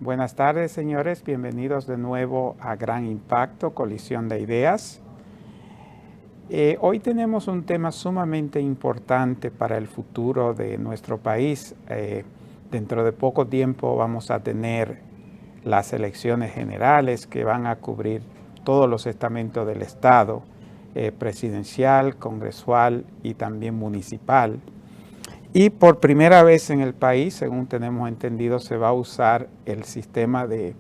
Buenas tardes, señores. Bienvenidos de nuevo a Gran Impacto, Colisión de Ideas. Hoy tenemos un tema sumamente importante para el futuro de nuestro país. Dentro de poco tiempo vamos a tener las elecciones generales que van a cubrir todos los estamentos del Estado, presidencial, congresual y también municipal. Y por primera vez en el país, según tenemos entendido, se va a usar el sistema de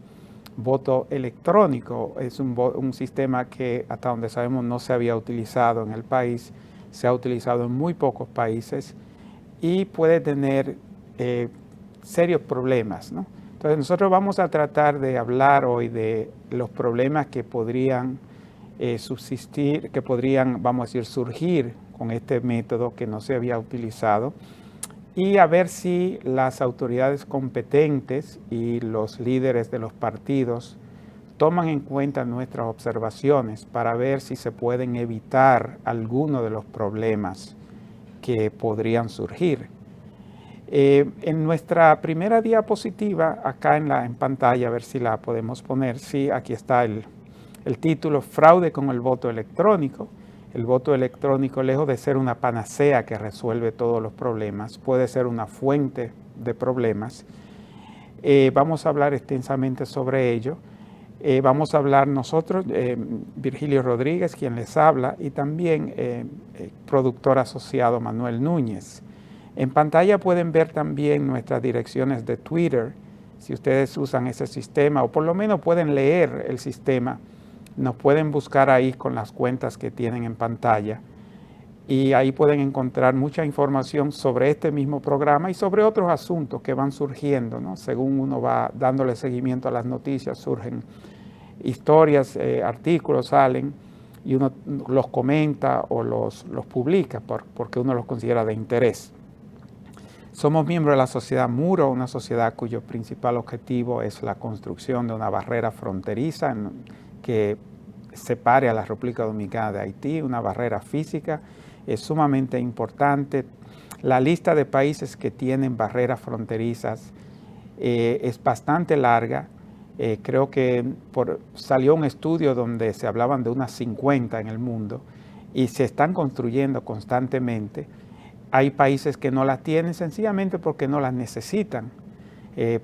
voto electrónico. Es un sistema que hasta donde sabemos no se había utilizado en el país, se ha utilizado en muy pocos países y puede tener serios problemas, ¿no? Entonces nosotros vamos a tratar de hablar hoy de los problemas que podrían subsistir, que podrían, vamos a decir, surgir con este método que no se había utilizado, y a ver si las autoridades competentes y los líderes de los partidos toman en cuenta nuestras observaciones para ver si se pueden evitar algunos de los problemas que podrían surgir. En nuestra primera diapositiva, acá en pantalla, a ver si la podemos poner. Sí, aquí está el título, Fraude con el voto electrónico. El voto electrónico, lejos de ser una panacea que resuelve todos los problemas, puede ser una fuente de problemas. Vamos a hablar extensamente sobre ello. Vamos a hablar nosotros, Virgilio Rodríguez, quien les habla, y también productor asociado Manuel Núñez. En pantalla pueden ver también nuestras direcciones de Twitter, si ustedes usan ese sistema, o por lo menos pueden leer el sistema. Nos pueden buscar ahí con las cuentas que tienen en pantalla y ahí pueden encontrar mucha información sobre este mismo programa y sobre otros asuntos que van surgiendo, ¿no? Según uno va dándole seguimiento a las noticias, surgen historias, artículos salen y uno los comenta o los publica porque uno los considera de interés. Somos miembros de la sociedad Muro, una sociedad cuyo principal objetivo es la construcción de una barrera fronteriza que separe a la República Dominicana de Haití, una barrera física. Es sumamente importante. La lista de países que tienen barreras fronterizas es bastante larga. Creo que salió un estudio donde se hablaban de unas 50 en el mundo y se están construyendo constantemente. Hay países que no las tienen sencillamente porque no las necesitan.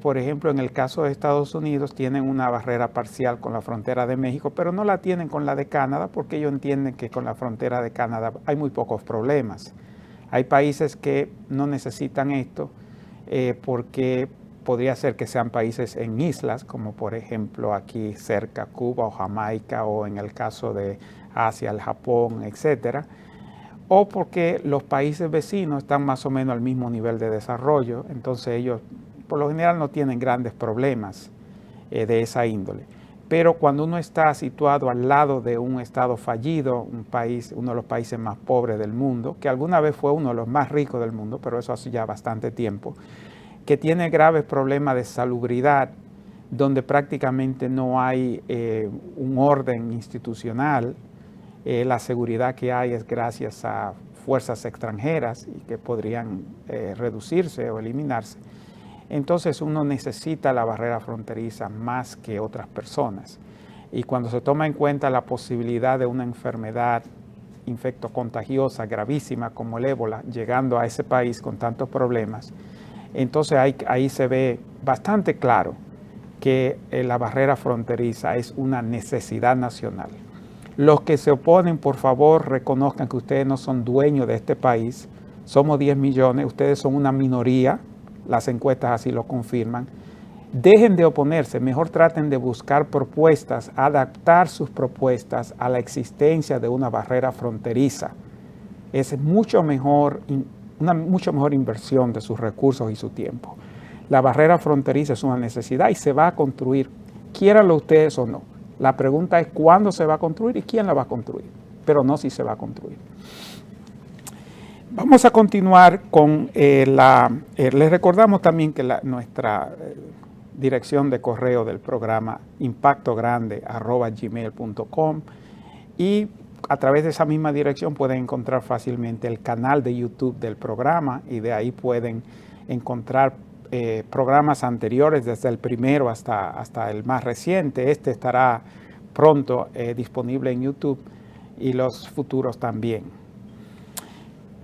Por ejemplo, en el caso de Estados Unidos tienen una barrera parcial con la frontera de México, pero no la tienen con la de Canadá porque ellos entienden que con la frontera de Canadá hay muy pocos problemas. Hay países que no necesitan esto porque podría ser que sean países en islas, como por ejemplo aquí cerca Cuba o Jamaica, o en el caso de Asia, el Japón, etcétera. O porque los países vecinos están más o menos al mismo nivel de desarrollo, entonces ellos por lo general no tienen grandes problemas de esa índole. Pero cuando uno está situado al lado de un estado fallido, un país, uno de los países más pobres del mundo, que alguna vez fue uno de los más ricos del mundo, pero eso hace ya bastante tiempo, que tiene graves problemas de salubridad, donde prácticamente no hay un orden institucional, la seguridad que hay es gracias a fuerzas extranjeras y que podrían reducirse o eliminarse. Entonces uno necesita la barrera fronteriza más que otras personas. Y cuando se toma en cuenta la posibilidad de una enfermedad infectocontagiosa gravísima como el ébola, llegando a ese país con tantos problemas, entonces ahí se ve bastante claro que la barrera fronteriza es una necesidad nacional. Los que se oponen, por favor, reconozcan que ustedes no son dueños de este país. Somos 10 millones, ustedes son una minoría. Las encuestas así lo confirman. Dejen de oponerse, mejor traten de buscar propuestas, adaptar sus propuestas a la existencia de una barrera fronteriza. Es una mucho mejor inversión de sus recursos y su tiempo. La barrera fronteriza es una necesidad y se va a construir, quieranlo ustedes o no. La pregunta es cuándo se va a construir y quién la va a construir, pero no si se va a construir. Vamos a continuar con les recordamos también que nuestra dirección de correo del programa impactogrande@gmail.com, y a través de esa misma dirección pueden encontrar fácilmente el canal de YouTube del programa y de ahí pueden encontrar programas anteriores, desde el primero hasta el más reciente. Este estará pronto disponible en YouTube y los futuros también.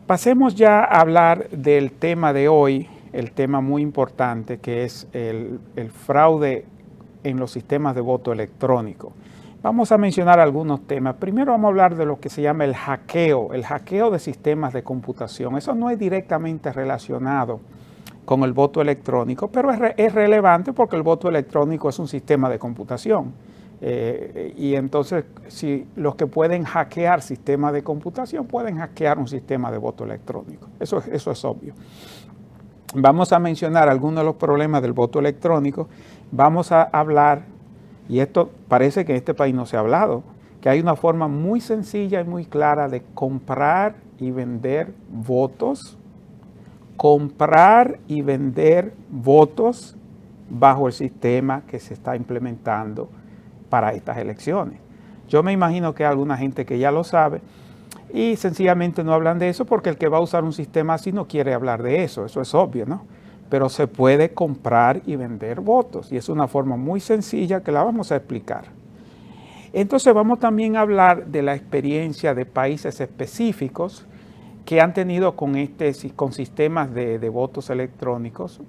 Pasemos ya a hablar del tema de hoy, el tema muy importante que es el fraude en los sistemas de voto electrónico. Vamos a mencionar algunos temas. Primero vamos a hablar de lo que se llama el hackeo de sistemas de computación. Eso no es directamente relacionado con el voto electrónico, pero es relevante porque el voto electrónico es un sistema de computación. Y entonces, si los que pueden hackear sistemas de computación pueden hackear un sistema de voto electrónico. Eso es obvio. Vamos a mencionar algunos de los problemas del voto electrónico. Vamos a hablar, y esto parece que en este país no se ha hablado, que hay una forma muy sencilla y muy clara de comprar y vender votos. Comprar y vender votos bajo el sistema que se está implementando para estas elecciones. Yo me imagino que hay alguna gente que ya lo sabe y sencillamente no hablan de eso porque el que va a usar un sistema así no quiere hablar de eso. Eso es obvio, ¿no? Pero se puede comprar y vender votos y es una forma muy sencilla que la vamos a explicar. Entonces vamos también a hablar de la experiencia de países específicos que han tenido con sistemas de votos electrónicos.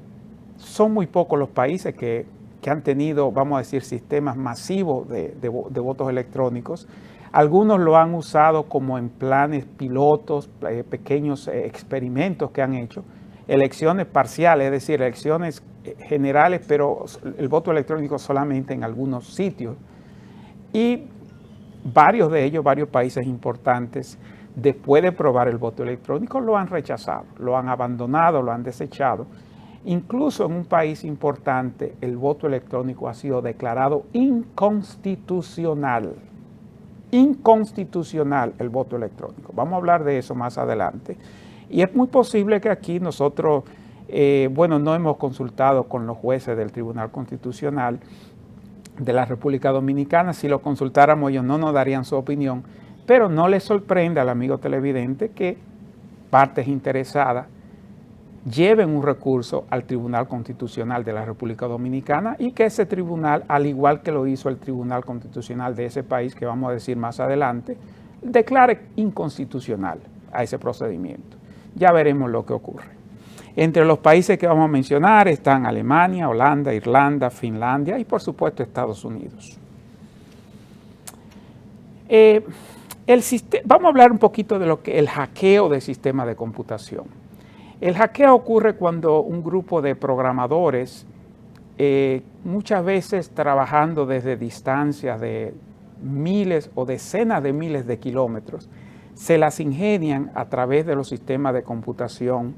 Son muy pocos los países que han tenido, vamos a decir, sistemas masivos de votos electrónicos. Algunos lo han usado como en planes pilotos, pequeños experimentos que han hecho. Elecciones parciales, es decir, elecciones generales, pero el voto electrónico solamente en algunos sitios. Y varios de ellos, varios países importantes, después de probar el voto electrónico, lo han rechazado, lo han abandonado, lo han desechado. Incluso en un país importante, el voto electrónico ha sido declarado inconstitucional. Inconstitucional el voto electrónico. Vamos a hablar de eso más adelante. Y es muy posible que aquí nosotros, no hemos consultado con los jueces del Tribunal Constitucional de la República Dominicana. Si lo consultáramos, ellos no nos darían su opinión. Pero no les sorprende al amigo televidente que partes interesadas lleven un recurso al Tribunal Constitucional de la República Dominicana y que ese tribunal, al igual que lo hizo el Tribunal Constitucional de ese país, que vamos a decir más adelante, declare inconstitucional a ese procedimiento. Ya veremos lo que ocurre. Entre los países que vamos a mencionar están Alemania, Holanda, Irlanda, Finlandia y por supuesto Estados Unidos. Vamos a hablar un poquito de lo que el hackeo del sistema de computación. El hackeo ocurre cuando un grupo de programadores, muchas veces trabajando desde distancias de miles o decenas de miles de kilómetros, se las ingenian a través de los sistemas de computación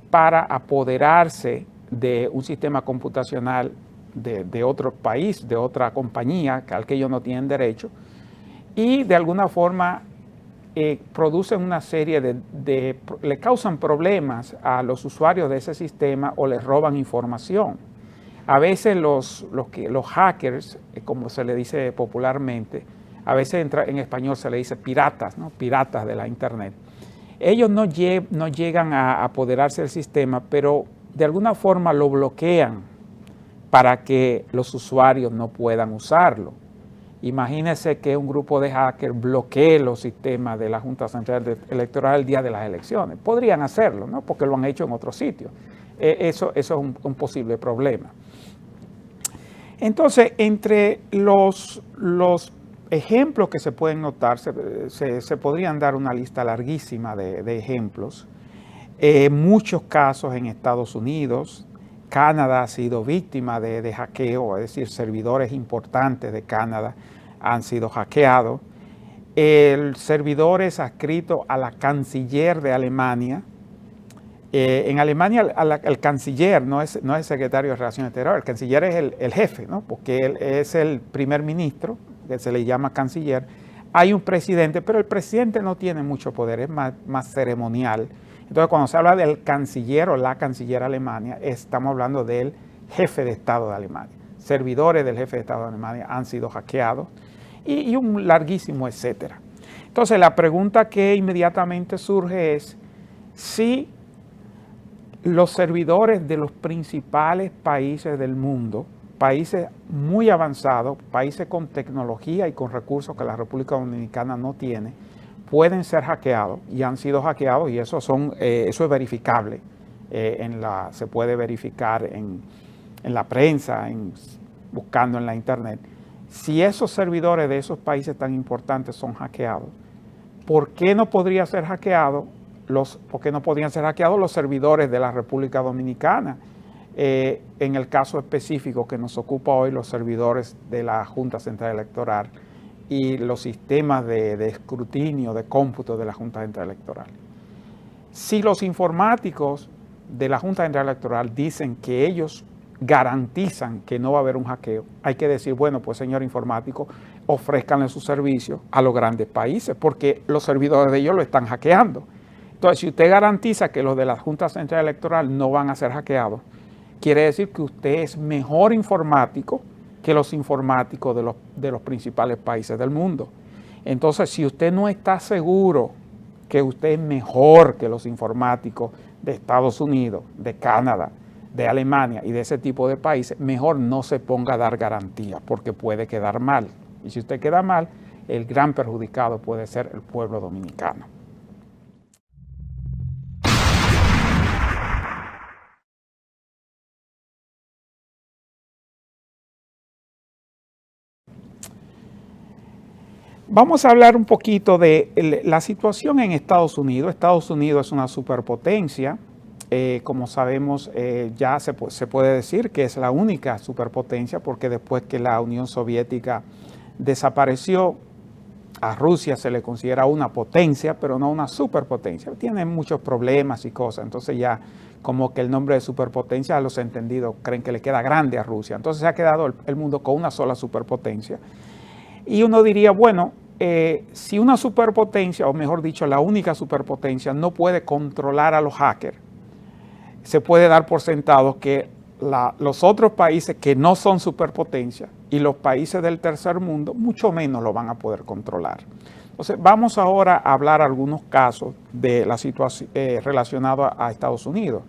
para apoderarse de un sistema computacional de otro país, de otra compañía al que ellos no tienen derecho, y de alguna forma producen una serie le causan problemas a los usuarios de ese sistema o les roban información. A veces los hackers, como se le dice popularmente, a veces en español se le dice piratas, ¿no? Piratas de la internet. Ellos no llegan a apoderarse del sistema, pero de alguna forma lo bloquean para que los usuarios no puedan usarlo. Imagínense que un grupo de hackers bloquee los sistemas de la Junta Central Electoral el día de las elecciones. Podrían hacerlo, ¿no? Porque lo han hecho en otros sitios. Eso es un posible problema. Entonces, entre los ejemplos que se pueden notar, se podrían dar una lista larguísima de ejemplos. Muchos casos en Estados Unidos. Canadá ha sido víctima de hackeo, es decir, servidores importantes de Canadá han sido hackeados. El servidor es adscrito a la canciller de Alemania. En Alemania el canciller no es el secretario de Relaciones Exteriores, el canciller es el jefe, ¿no? Porque él es el primer ministro, que se le llama canciller. Hay un presidente, pero el presidente no tiene mucho poder, es más ceremonial. Entonces, cuando se habla del canciller o la canciller Alemania, estamos hablando del jefe de Estado de Alemania. Servidores del jefe de Estado de Alemania han sido hackeados y un larguísimo etcétera. Entonces, la pregunta que inmediatamente surge es si los servidores de los principales países del mundo, países muy avanzados, países con tecnología y con recursos que la República Dominicana no tiene, pueden ser hackeados y han sido hackeados, y eso es verificable. Se puede verificar en la prensa, buscando en la internet. Si esos servidores de esos países tan importantes son hackeados, ¿por qué no podrían ser hackeados los servidores de la República Dominicana? En el caso específico que nos ocupa hoy, los servidores de la Junta Central Electoral y los sistemas de escrutinio, de cómputo de la Junta Central Electoral. Si los informáticos de la Junta Central Electoral dicen que ellos garantizan que no va a haber un hackeo, hay que decir, bueno, pues señor informático, ofrézcanle su servicio a los grandes países, porque los servidores de ellos lo están hackeando. Entonces, si usted garantiza que los de la Junta Central Electoral no van a ser hackeados, quiere decir que usted es mejor informático que los informáticos de los principales países del mundo. Entonces, si usted no está seguro que usted es mejor que los informáticos de Estados Unidos, de Canadá, de Alemania y de ese tipo de países, mejor no se ponga a dar garantías, porque puede quedar mal. Y si usted queda mal, el gran perjudicado puede ser el pueblo dominicano. Vamos a hablar un poquito de la situación en Estados Unidos. Estados Unidos es una superpotencia. Como sabemos, ya se puede decir que es la única superpotencia, porque después que la Unión Soviética desapareció, a Rusia se le considera una potencia, pero no una superpotencia. Tiene muchos problemas y cosas. Entonces ya como que el nombre de superpotencia, a los entendidos creen que le queda grande a Rusia. Entonces se ha quedado el mundo con una sola superpotencia. Y uno diría, bueno, si una superpotencia, o mejor dicho, la única superpotencia, no puede controlar a los hackers, se puede dar por sentado que los otros países que no son superpotencias y los países del tercer mundo, mucho menos lo van a poder controlar. Entonces, vamos ahora a hablar algunos casos de la situación relacionados a Estados Unidos.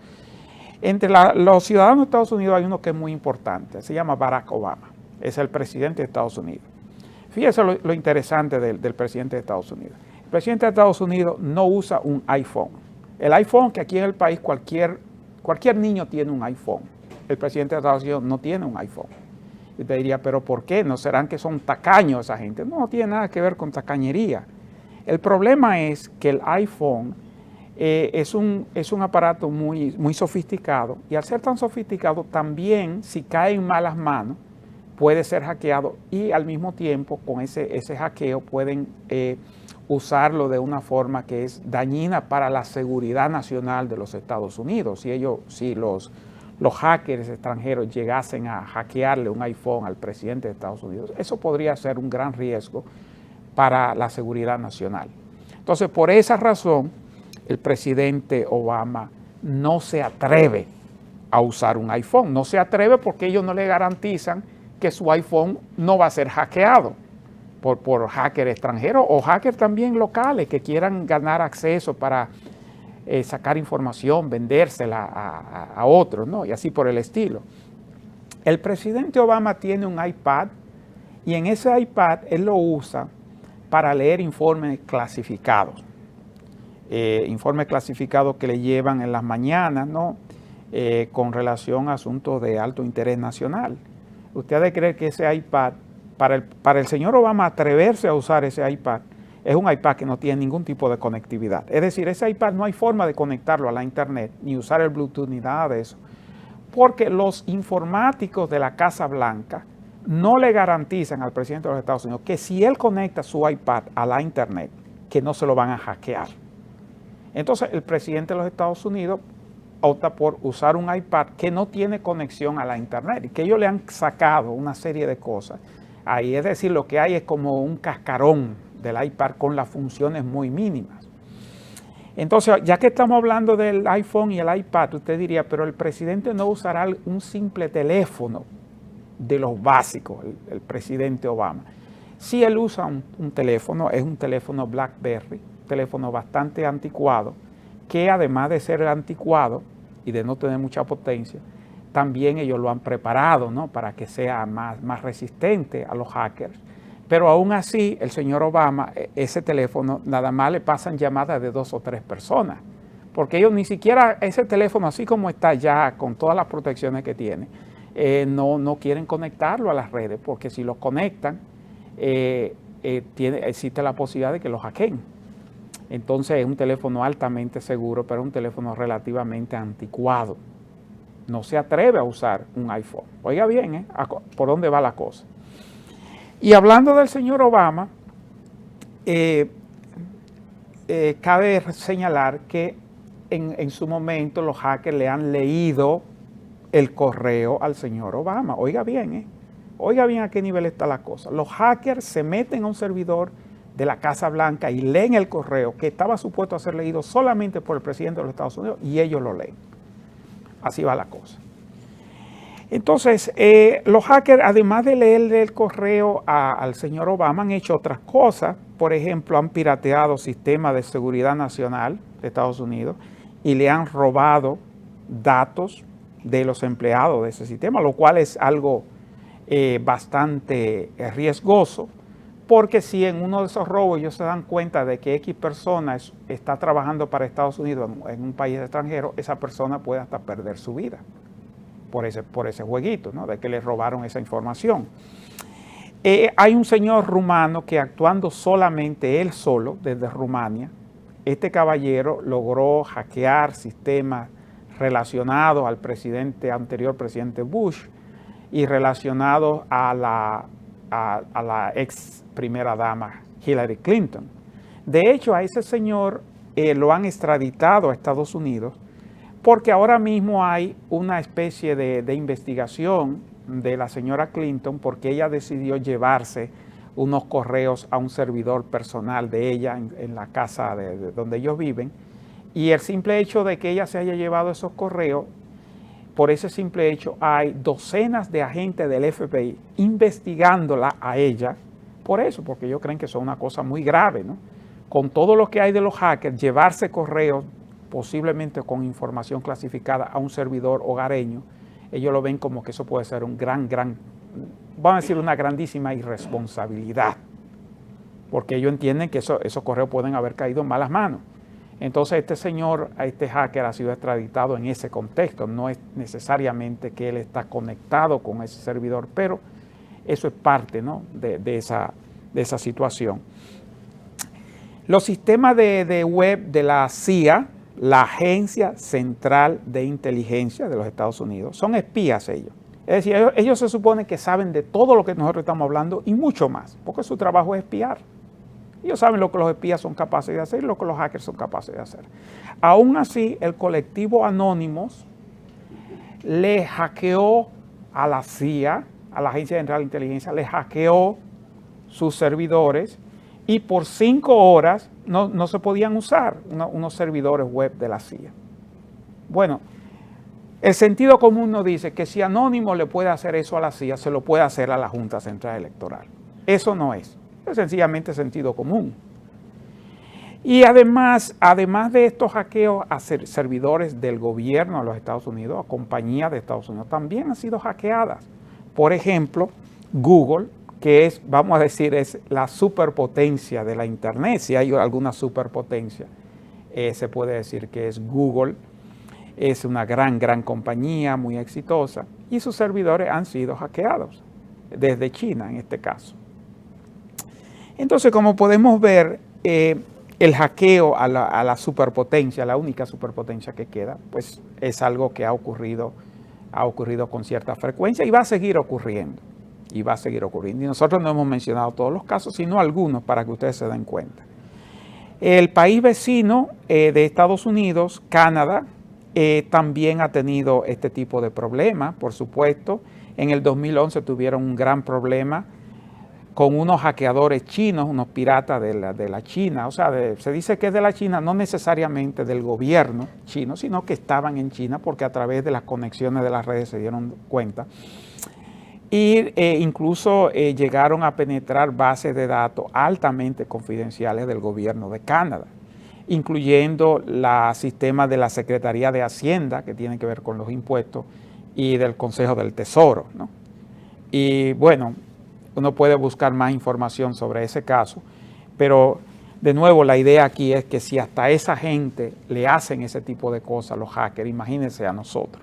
Entre los ciudadanos de Estados Unidos hay uno que es muy importante, se llama Barack Obama, es el presidente de Estados Unidos. Fíjese lo interesante del presidente de Estados Unidos. El presidente de Estados Unidos no usa un iPhone. El iPhone, que aquí en el país cualquier niño tiene un iPhone. El presidente de Estados Unidos no tiene un iPhone. Y te diría, ¿pero por qué? ¿No serán que son tacaños esa gente? No tiene nada que ver con tacañería. El problema es que el iPhone es un aparato muy, muy sofisticado, y al ser tan sofisticado también, si cae en malas manos, puede ser hackeado, y al mismo tiempo con ese hackeo pueden usarlo de una forma que es dañina para la seguridad nacional de los Estados Unidos. Si los hackers extranjeros llegasen a hackearle un iPhone al presidente de Estados Unidos, eso podría ser un gran riesgo para la seguridad nacional. Entonces, por esa razón, el presidente Obama no se atreve a usar un iPhone. No se atreve porque ellos no le garantizan que su iPhone no va a ser hackeado por hackers extranjeros o hackers también locales que quieran ganar acceso para sacar información, vendérsela a otros, ¿no? Y así por el estilo. El presidente Obama tiene un iPad, y en ese iPad él lo usa para leer informes clasificados. Informes clasificados que le llevan en las mañanas, ¿no? Con relación a asuntos de alto interés nacional. Ustedes creen que ese iPad, para el señor Obama atreverse a usar ese iPad, es un iPad que no tiene ningún tipo de conectividad. Es decir, ese iPad no hay forma de conectarlo a la internet, ni usar el Bluetooth, ni nada de eso. Porque los informáticos de la Casa Blanca no le garantizan al presidente de los Estados Unidos que si él conecta su iPad a la internet, que no se lo van a hackear. Entonces, el presidente de los Estados Unidos opta por usar un iPad que no tiene conexión a la internet y que ellos le han sacado una serie de cosas ahí. Es decir, lo que hay es como un cascarón del iPad con las funciones muy mínimas. Entonces, ya que estamos hablando del iPhone y el iPad, usted diría, pero el presidente no usará un simple teléfono de los básicos, el presidente Obama. Si él usa un teléfono, es un teléfono BlackBerry, teléfono bastante anticuado, que además de ser anticuado, y de no tener mucha potencia, también ellos lo han preparado, ¿no?, para que sea más resistente a los hackers. Pero aún así, el señor Obama, ese teléfono, nada más le pasan llamadas de 2 o 3 personas, porque ellos ni siquiera ese teléfono, así como está ya con todas las protecciones que tiene, no quieren conectarlo a las redes, porque si lo conectan, existe la posibilidad de que lo hackeen. Entonces es un teléfono altamente seguro, pero es un teléfono relativamente anticuado. No se atreve a usar un iPhone. Oiga bien, por dónde va la cosa. Y hablando del señor Obama, cabe señalar que en su momento los hackers le han leído el correo al señor Obama. Oiga bien, oiga bien a qué nivel está la cosa. Los hackers se meten a un servidor de la Casa Blanca y leen el correo que estaba supuesto a ser leído solamente por el presidente de los Estados Unidos y ellos lo leen. Así va la cosa. Entonces, los hackers, además de leerle el correo al señor Obama, han hecho otras cosas. Por ejemplo, han pirateado sistemas de seguridad nacional de Estados Unidos y le han robado datos de los empleados de ese sistema, lo cual es algo bastante riesgoso, porque si en uno de esos robos ellos se dan cuenta de que X persona está trabajando para Estados Unidos en un país extranjero, esa persona puede hasta perder su vida por ese jueguito, ¿no?, de que le robaron esa información. Hay un señor rumano que, actuando solamente él solo desde Rumania, este caballero logró hackear sistemas relacionados al anterior presidente Bush y relacionados a la ex primera dama Hillary Clinton. De hecho, a ese señor lo han extraditado a Estados Unidos porque ahora mismo hay una especie de investigación de la señora Clinton porque ella decidió llevarse unos correos a un servidor personal de ella en la casa de donde ellos viven, y el simple hecho de que ella se haya llevado esos correos, por ese simple hecho hay docenas de agentes del FBI investigándola a ella por eso, porque ellos creen que eso es una cosa muy grave, ¿no? Con todo lo que hay de los hackers, llevarse correos posiblemente con información clasificada a un servidor hogareño, ellos lo ven como que eso puede ser un vamos a decir, una grandísima irresponsabilidad, porque ellos entienden que esos correos pueden haber caído en malas manos. Entonces este hacker ha sido extraditado en ese contexto, no es necesariamente que él está conectado con ese servidor, pero eso es parte, ¿no?, de esa situación. Los sistemas de web de la CIA, la Agencia Central de Inteligencia de los Estados Unidos, son espías ellos. Es decir, ellos se supone que saben de todo lo que nosotros estamos hablando y mucho más, porque su trabajo es espiar. Ellos saben lo que los espías son capaces de hacer y lo que los hackers son capaces de hacer. Aún así, el colectivo Anonymous le hackeó a la CIA, a la Agencia Central de Inteligencia, le hackeó sus servidores y por 5 horas no se podían usar unos servidores web de la CIA. Bueno, el sentido común nos dice que si Anonymous le puede hacer eso a la CIA, se lo puede hacer a la Junta Central Electoral. Eso no es sencillamente sentido común. Y además de estos hackeos a servidores del gobierno de los Estados Unidos, a compañías de Estados Unidos, también han sido hackeadas. Por ejemplo, Google, que es, vamos a decir, es la superpotencia de la Internet. Si hay alguna superpotencia, se puede decir que es Google. Es una gran compañía, muy exitosa, y sus servidores han sido hackeados, desde China en este caso. Entonces, como podemos ver, el hackeo a la superpotencia, la única superpotencia que queda, pues es algo que ha ocurrido con cierta frecuencia y va a seguir ocurriendo. Y nosotros no hemos mencionado todos los casos, sino algunos para que ustedes se den cuenta. El país vecino de Estados Unidos, Canadá, también ha tenido este tipo de problemas, por supuesto. En el 2011 tuvieron un gran problema con unos hackeadores chinos, unos piratas de la China. O sea, se dice que es de la China, no necesariamente del gobierno chino, sino que estaban en China porque a través de las conexiones de las redes se dieron cuenta. Y incluso llegaron a penetrar bases de datos altamente confidenciales del gobierno de Canadá. incluyendo la sistema de la Secretaría de Hacienda, que tiene que ver con los impuestos, y del Consejo del Tesoro, ¿no? Y bueno, uno puede buscar más información sobre ese caso, pero de nuevo la idea aquí es que si hasta esa gente le hacen ese tipo de cosas, los hackers, imagínense a nosotros.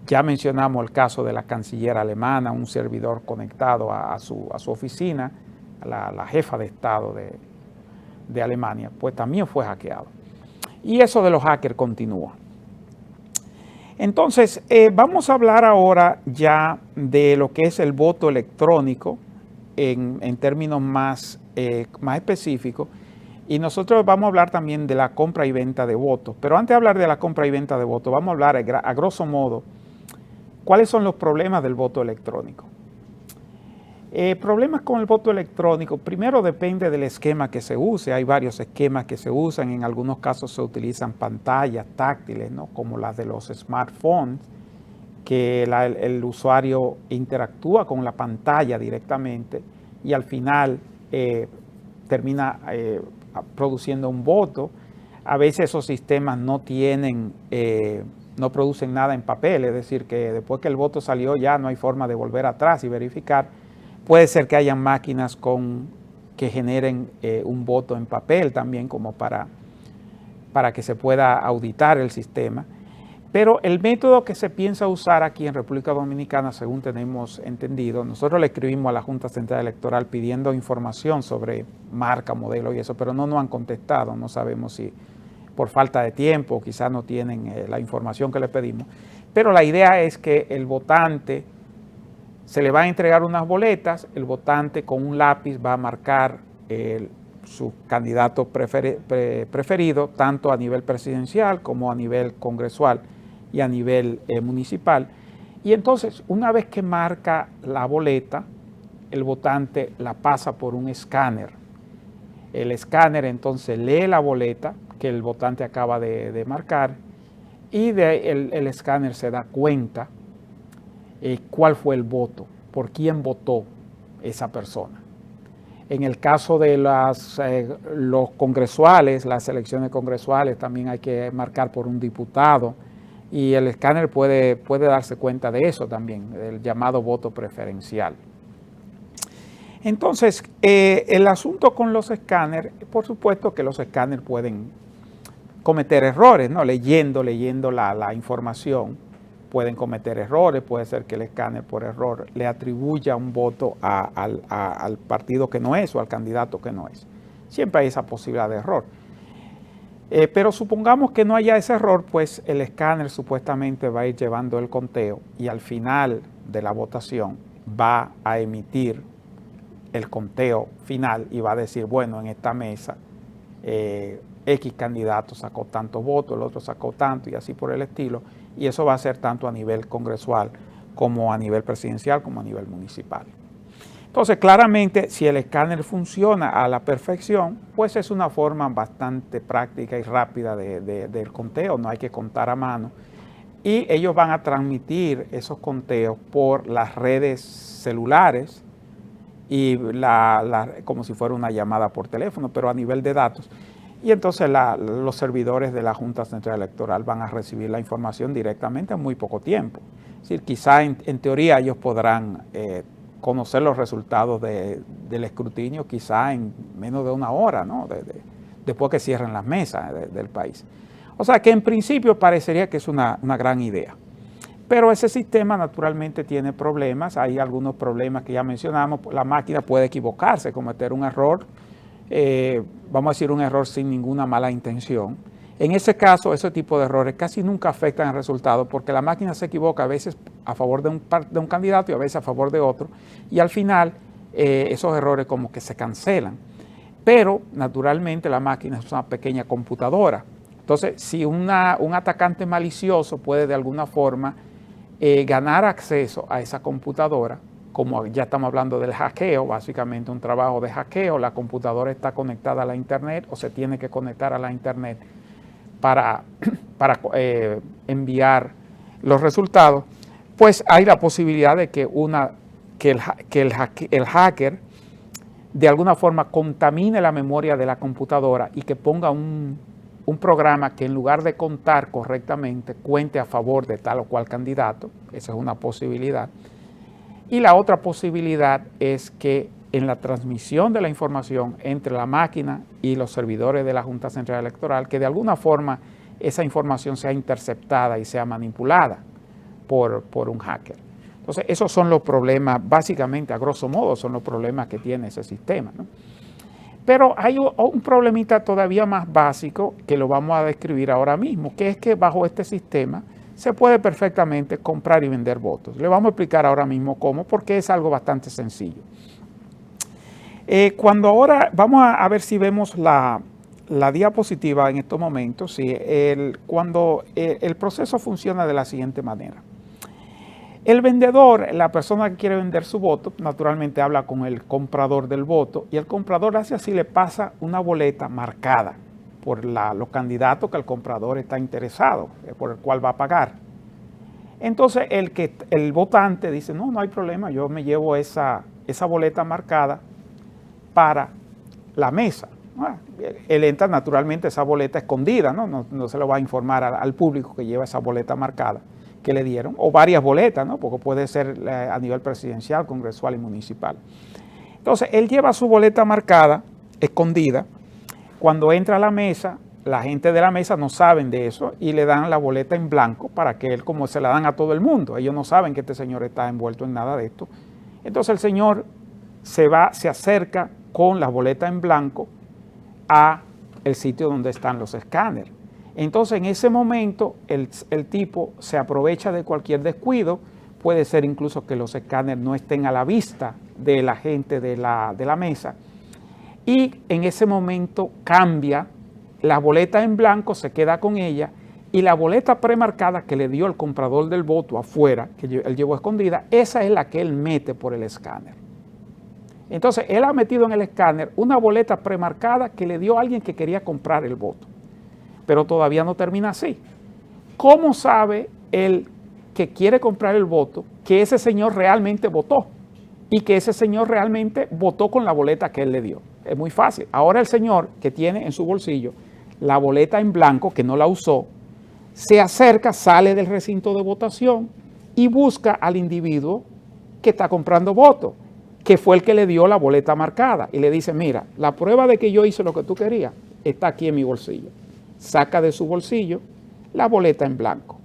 Ya mencionamos el caso de la canciller alemana, un servidor conectado a su oficina, la jefa de Estado de Alemania, pues también fue hackeado. Y eso de los hackers continúa. Entonces, vamos a hablar ahora ya de lo que es el voto electrónico en términos más específicos. Y nosotros vamos a hablar también de la compra y venta de votos. Pero antes de hablar de la compra y venta de votos, vamos a hablar a grosso modo cuáles son los problemas del voto electrónico. Problemas con el voto electrónico, primero depende del esquema que se use. Hay varios esquemas que se usan, en algunos casos se utilizan pantallas táctiles, ¿no? Como las de los smartphones, que el usuario interactúa con la pantalla directamente y al final termina produciendo un voto. A veces esos sistemas no producen nada en papel, es decir, que después que el voto salió ya no hay forma de volver atrás y verificar. Puede ser que hayan máquinas que generen un voto en papel también, como para que se pueda auditar el sistema. Pero el método que se piensa usar aquí en República Dominicana, según tenemos entendido, nosotros le escribimos a la Junta Central Electoral pidiendo información sobre marca, modelo y eso, pero no nos han contestado. No sabemos si por falta de tiempo, quizás no tienen la información que le pedimos. Pero la idea es que el votante se le va a entregar unas boletas, el votante con un lápiz va a marcar su candidato preferido, tanto a nivel presidencial como a nivel congresual y a nivel municipal. Y entonces, una vez que marca la boleta, el votante la pasa por un escáner. El escáner entonces lee la boleta que el votante acaba de marcar y el escáner se da cuenta cuál fue el voto, por quién votó esa persona. En el caso de los congresuales, las elecciones congresuales, también hay que marcar por un diputado y el escáner puede darse cuenta de eso también, del llamado voto preferencial. Entonces, el asunto con los escáneres, por supuesto que los escáneres pueden cometer errores, ¿no? Leyendo la información. Pueden cometer errores, puede ser que el escáner por error le atribuya un voto al partido que no es o al candidato que no es. Siempre hay esa posibilidad de error. Pero supongamos que no haya ese error, pues el escáner supuestamente va a ir llevando el conteo y al final de la votación va a emitir el conteo final y va a decir, bueno, en esta mesa X candidato sacó tantos votos, el otro sacó tanto y así por el estilo. Y eso va a ser tanto a nivel congresual como a nivel presidencial como a nivel municipal. Entonces, claramente, si el escáner funciona a la perfección, pues es una forma bastante práctica y rápida del conteo, no hay que contar a mano. Y ellos van a transmitir esos conteos por las redes celulares y como si fuera una llamada por teléfono, pero a nivel de datos. Y entonces los servidores de la Junta Central Electoral van a recibir la información directamente en muy poco tiempo. Es decir, quizá en teoría ellos podrán conocer los resultados del escrutinio quizá en menos de una hora, ¿no? Después que cierren las mesas del país. O sea que en principio parecería que es una gran idea. Pero ese sistema naturalmente tiene problemas. Hay algunos problemas que ya mencionamos. La máquina puede equivocarse, cometer un error. Vamos a decir un error sin ninguna mala intención. En ese caso, ese tipo de errores casi nunca afectan el resultado porque la máquina se equivoca a veces a favor de un candidato y a veces a favor de otro y al final esos errores como que se cancelan. Pero naturalmente la máquina es una pequeña computadora. Entonces, si un atacante malicioso puede de alguna forma ganar acceso a esa computadora, como ya estamos hablando del hackeo, básicamente un trabajo de hackeo, la computadora está conectada a la internet o se tiene que conectar a la internet para enviar los resultados, pues hay la posibilidad de que el hacker de alguna forma contamine la memoria de la computadora y que ponga un un programa que en lugar de contar correctamente, cuente a favor de tal o cual candidato. Esa es una posibilidad. Y la otra posibilidad es que en la transmisión de la información entre la máquina y los servidores de la Junta Central Electoral, que de alguna forma esa información sea interceptada y sea manipulada por un hacker. Entonces, esos son los problemas, básicamente, a grosso modo, son los problemas que tiene ese sistema, ¿no? Pero hay un problemita todavía más básico que lo vamos a describir ahora mismo, que es que bajo este sistema se puede perfectamente comprar y vender votos. Le vamos a explicar ahora mismo cómo, porque es algo bastante sencillo. Cuando ahora, vamos a ver si vemos la diapositiva en estos momentos, ¿sí? Cuando el proceso funciona de la siguiente manera. El vendedor, la persona que quiere vender su voto, naturalmente habla con el comprador del voto y el comprador hace así, le pasa una boleta marcada por los candidatos que el comprador está interesado, por el cual va a pagar. Entonces el votante dice, no hay problema, yo me llevo esa boleta marcada para la mesa. Él entra naturalmente esa boleta escondida, no se lo va a informar al público que lleva esa boleta marcada que le dieron, o varias boletas, ¿no? Porque puede ser a nivel presidencial, congresual y municipal. Entonces, él lleva su boleta marcada, escondida. Cuando entra a la mesa, la gente de la mesa no saben de eso y le dan la boleta en blanco para que él, como se la dan a todo el mundo, ellos no saben que este señor está envuelto en nada de esto. Entonces, el señor se acerca con la boleta en blanco a el sitio donde están los escáneres. Entonces, en ese momento, el tipo se aprovecha de cualquier descuido. Puede ser incluso que los escáneres no estén a la vista de la gente de la mesa. Y en ese momento cambia, la boleta en blanco se queda con ella y la boleta premarcada que le dio el comprador del voto afuera, que él llevó escondida, esa es la que él mete por el escáner. Entonces, él ha metido en el escáner una boleta premarcada que le dio a alguien que quería comprar el voto. Pero todavía no termina así. ¿Cómo sabe el que quiere comprar el voto que ese señor realmente votó? Y que ese señor realmente votó con la boleta que él le dio. Es muy fácil. Ahora el señor que tiene en su bolsillo la boleta en blanco, que no la usó, se acerca, sale del recinto de votación y busca al individuo que está comprando votos, que fue el que le dio la boleta marcada. Y le dice, mira, la prueba de que yo hice lo que tú querías está aquí en mi bolsillo. Saca de su bolsillo la boleta en blanco.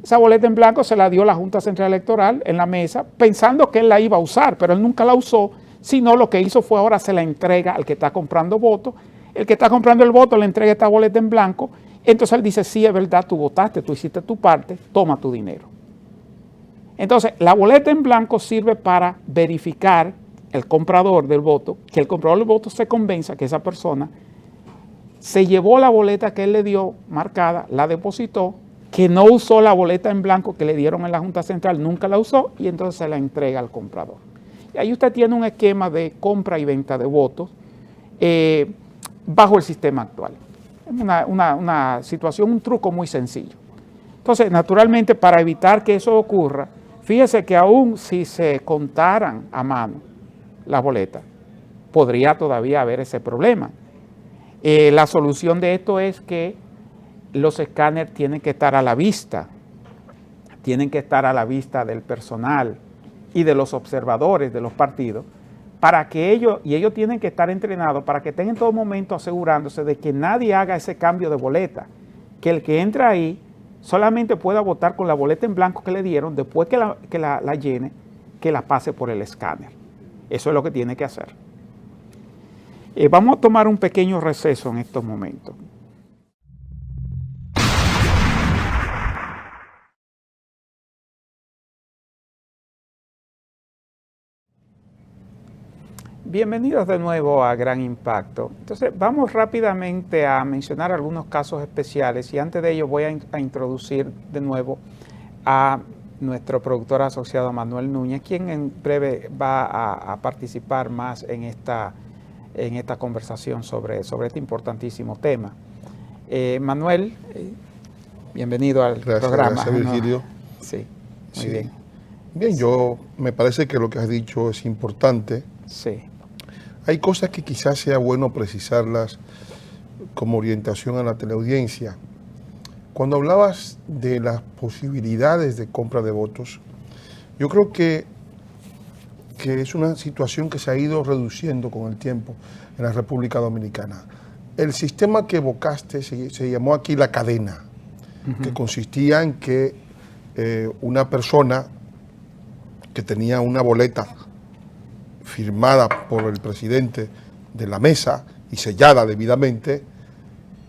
Esa boleta en blanco se la dio la Junta Central Electoral en la mesa, pensando que él la iba a usar, pero él nunca la usó, sino lo que hizo fue ahora se la entrega al que está comprando votos. El que está comprando el voto le entrega esta boleta en blanco, entonces él dice, sí, es verdad, tú votaste, tú hiciste tu parte, toma tu dinero. Entonces, la boleta en blanco sirve para verificar el comprador del voto, que el comprador del voto se convenza que esa persona se llevó la boleta que él le dio marcada, la depositó, que no usó la boleta en blanco que le dieron en la Junta Central, nunca la usó y entonces se la entrega al comprador. Y ahí usted tiene un esquema de compra y venta de votos bajo el sistema actual. Es una situación, un truco muy sencillo. Entonces, naturalmente, para evitar que eso ocurra, fíjese que aún si se contaran a mano las boletas, podría todavía haber ese problema. La solución de esto es que los escáneres tienen que estar a la vista, del personal y de los observadores de los partidos, para que ellos tienen que estar entrenados para que estén en todo momento asegurándose de que nadie haga ese cambio de boleta, que el que entra ahí solamente pueda votar con la boleta en blanco que le dieron, después que la llene, que la pase por el escáner. Eso es lo que tiene que hacer. Vamos a tomar un pequeño receso en estos momentos. Bienvenidos de nuevo a Gran Impacto. Entonces, vamos rápidamente a mencionar algunos casos especiales y antes de ello voy a introducir de nuevo a nuestro productor asociado Manuel Núñez, quien en breve va a participar más en esta conversación sobre este importantísimo tema. Manuel, bienvenido al programa. Gracias, Virgilio. ¿No? Sí, muy Sí. bien. Bien, me parece que lo que has dicho es importante. Sí. Hay cosas que quizás sea bueno precisarlas como orientación a la teleaudiencia. Cuando hablabas de las posibilidades de compra de votos, yo creo que es una situación que se ha ido reduciendo con el tiempo en la República Dominicana. El sistema que evocaste se llamó aquí la cadena, que consistía en que una persona que tenía una boleta firmada por el presidente de la mesa y sellada debidamente,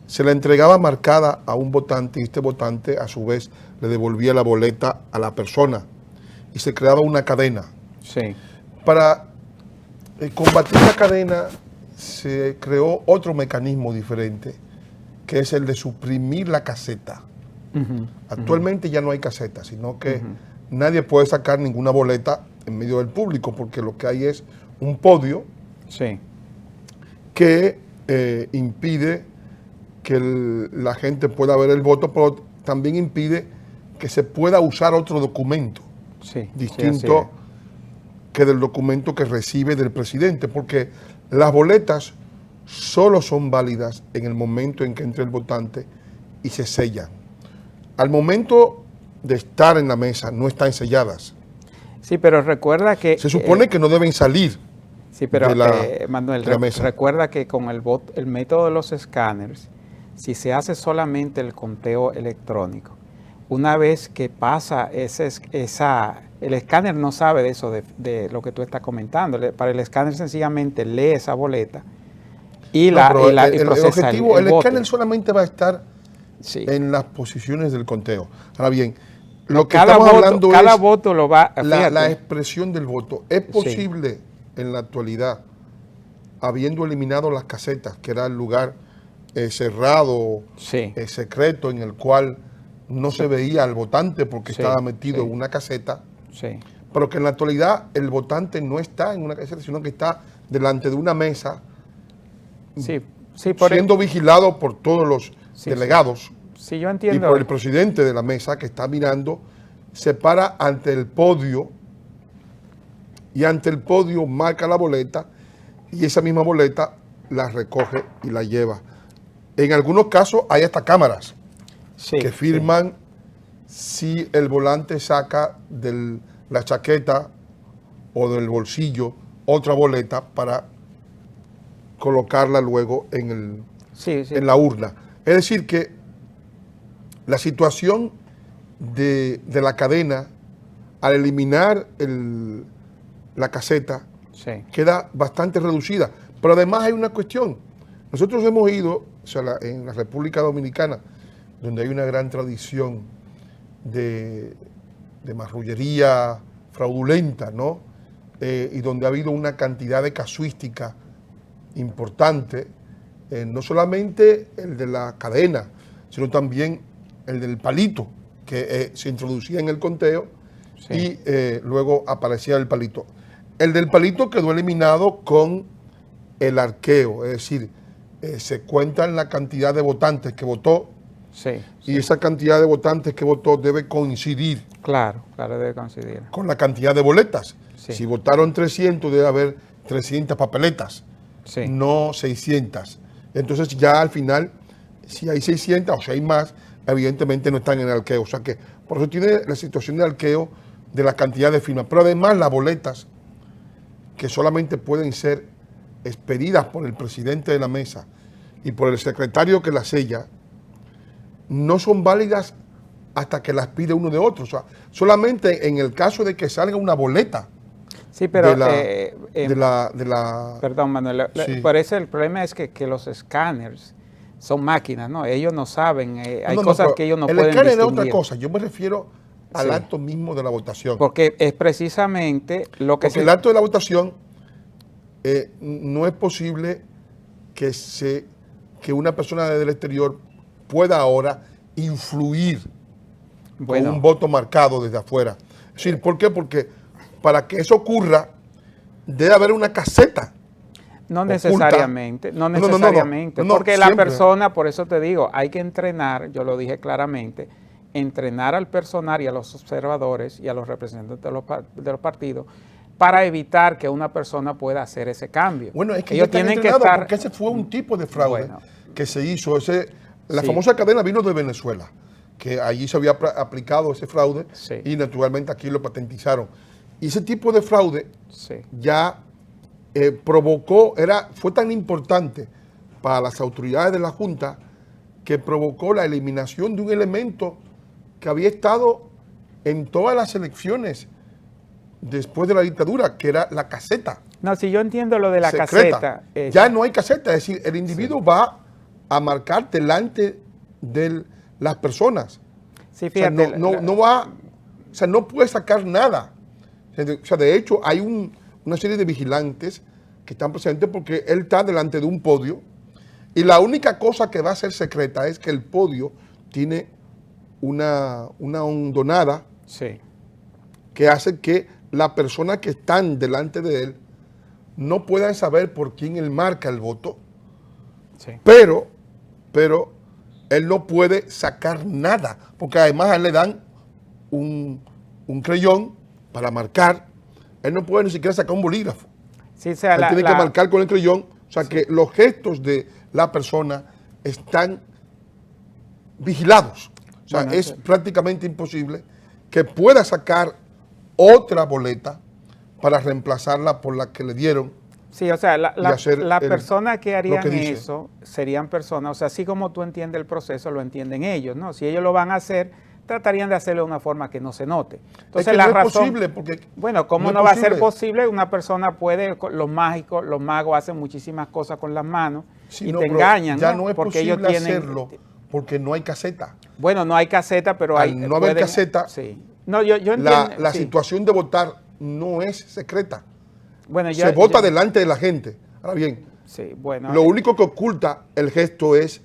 se la entregaba marcada a un votante y este votante a su vez le devolvía la boleta a la persona y se creaba una cadena. Sí. Para combatir la cadena se creó otro mecanismo diferente, que es el de suprimir la caseta. Actualmente ya no hay caseta, sino que nadie puede sacar ninguna boleta en medio del público, porque lo que hay es un podio que impide que la gente pueda ver el voto, pero también impide que se pueda usar otro documento distinto que del documento que recibe del presidente, porque las boletas solo son válidas en el momento en que entra el votante y se sellan. Al momento de estar en la mesa no están selladas. Sí, pero recuerda que... Se supone que no deben salir. Sí, pero Manuel, recuerda que con el método de los escáneres, si se hace solamente el conteo electrónico, una vez que pasa el escáner no sabe de eso, de lo que tú estás comentando. Para el escáner sencillamente lee esa boleta y procesa el voto. El escáner solamente va a estar en las posiciones del conteo. Ahora bien, lo que estamos hablando es cada voto lo va a la expresión del voto. Es posible en la actualidad, habiendo eliminado las casetas, que era el lugar cerrado, secreto, en el cual no se veía al votante porque estaba metido en una caseta, pero que en la actualidad el votante no está en una caseta, sino que está delante de una mesa, siendo vigilado por todos los delegados yo entiendo. Y por el presidente de la mesa que está mirando, se para ante el podio y ante el podio marca la boleta y esa misma boleta la recoge y la lleva. En algunos casos hay hasta cámaras que firman si el volante saca de la chaqueta o del bolsillo otra boleta para colocarla luego en la urna. Es decir que la situación de la cadena, al eliminar la caseta, queda bastante reducida. Pero además hay una cuestión. Nosotros hemos ido, en la República Dominicana, donde hay una gran tradición de marrullería fraudulenta, ¿no? Y donde ha habido una cantidad de casuística importante, no solamente el de la cadena, sino también el del palito, que se introducía en el conteo y luego aparecía el palito. El del palito quedó eliminado con el arqueo, es decir, se cuentan la cantidad de votantes que votó y esa cantidad de votantes que votó debe coincidir. Claro, debe coincidir. Con la cantidad de boletas. Si votaron 300, debe haber 300 papeletas, no 600. Entonces ya al final, si hay 600 o si hay más, evidentemente no están en el arqueo. O sea que por eso tiene la situación de arqueo de la cantidad de firmas. Pero además las boletas, que solamente pueden ser expedidas por el presidente de la mesa y por el secretario que las sella, no son válidas hasta que las pide uno de otro. O sea, solamente en el caso de que salga una boleta. Sí, pero perdón, Manuel, por eso el problema es que los escáneres son máquinas, ¿no? Ellos no saben, hay cosas que ellos no pueden distinguir. El escáner es otra cosa, yo me refiero al acto mismo de la votación. Porque es precisamente lo que el acto de la votación no es posible que una persona del exterior pueda ahora influir con un voto marcado desde afuera. Es decir, ¿por qué? Porque para que eso ocurra debe haber una caseta. No necesariamente, porque la persona, por eso te digo, hay que entrenar, yo lo dije claramente, entrenar al personal y a los observadores y a los representantes de los partidos para evitar que una persona pueda hacer ese cambio. Bueno, es que ellos tienen que estar, porque ese fue un tipo de fraude que se hizo, la Sí. famosa cadena vino de Venezuela, que allí se había aplicado ese fraude Sí. y naturalmente aquí lo patentizaron. Y ese tipo de fraude Sí. ya fue tan importante para las autoridades de la Junta que provocó la eliminación de un elemento que había estado en todas las elecciones después de la dictadura, que era la caseta No, si yo entiendo lo de la secreta. caseta. Ya no hay caseta, es decir, el individuo va a marcar delante de las personas. Sí, O sea, fíjate. no puede sacar nada. O sea, de hecho, hay una serie de vigilantes que están presentes porque él está delante de un podio y la única cosa que va a ser secreta es que el podio tiene una hondonada Sí. que hace que las personas que están delante de él no puedan saber por quién él marca el voto, Sí. pero él no puede sacar nada, porque además a él le dan un creyón para marcar, él no puede ni siquiera sacar un bolígrafo, Sí, o sea, él tiene que marcar con el creyón, o sea que los gestos de la persona están vigilados, o sea, Bueno, es sí. prácticamente imposible que pueda sacar otra boleta para reemplazarla por la que le dieron. Sí, o sea, la hacer persona que harían que dice. eso serían personas, o sea, así como tú entiendes el proceso, lo entienden ellos, ¿no? Si ellos lo van a hacer, tratarían de hacerlo de una forma que no se note. Entonces, es que la no es razón, posible, porque bueno, ¿cómo no no, es va a ser posible. posible? Una persona puede, los magos hacen muchísimas cosas con las manos Sí, y no, te pero engañan, ya ¿no? no es Porque ellos posible tienen, hacerlo, porque no hay caseta. bueno, no hay caseta, pero hay, Al no haber caseta, sí. No, yo entiendo, La sí. situación de votar no es secreta. Bueno, Se vota delante de la gente. Ahora bien, sí, bueno, lo único que oculta el gesto es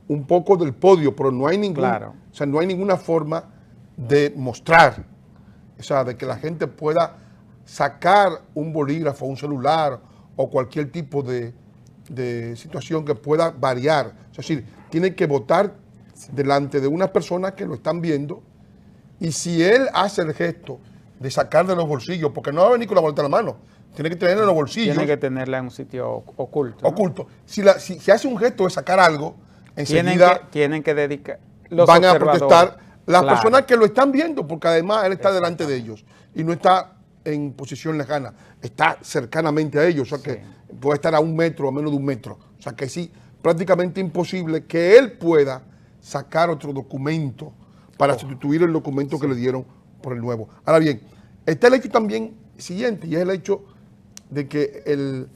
un poco del podio, pero no hay claro. o sea, no hay ninguna forma de mostrar, o sea, de que la gente pueda sacar un bolígrafo, un celular o cualquier tipo de situación que pueda variar. Es decir, tiene que votar delante de unas personas que lo están viendo y si él hace el gesto de sacar de los bolsillos, porque no va a venir con la boleta en la mano, tiene que tenerla en los bolsillos. Tiene que tenerla en un sitio oculto, ¿no? Oculto. Si hace un gesto de sacar algo, enseguida tienen que dedicar. Los van a observadores, protestar las claro. personas que lo están viendo, porque además él está delante de ellos y no está en posición lejana, está cercanamente a ellos, o sea que puede estar a 1 metro o menos de 1 metro. O sea que sí, prácticamente imposible que él pueda sacar otro documento para sustituir el documento que le dieron por el nuevo. Ahora bien, está el hecho también siguiente, y es el hecho de que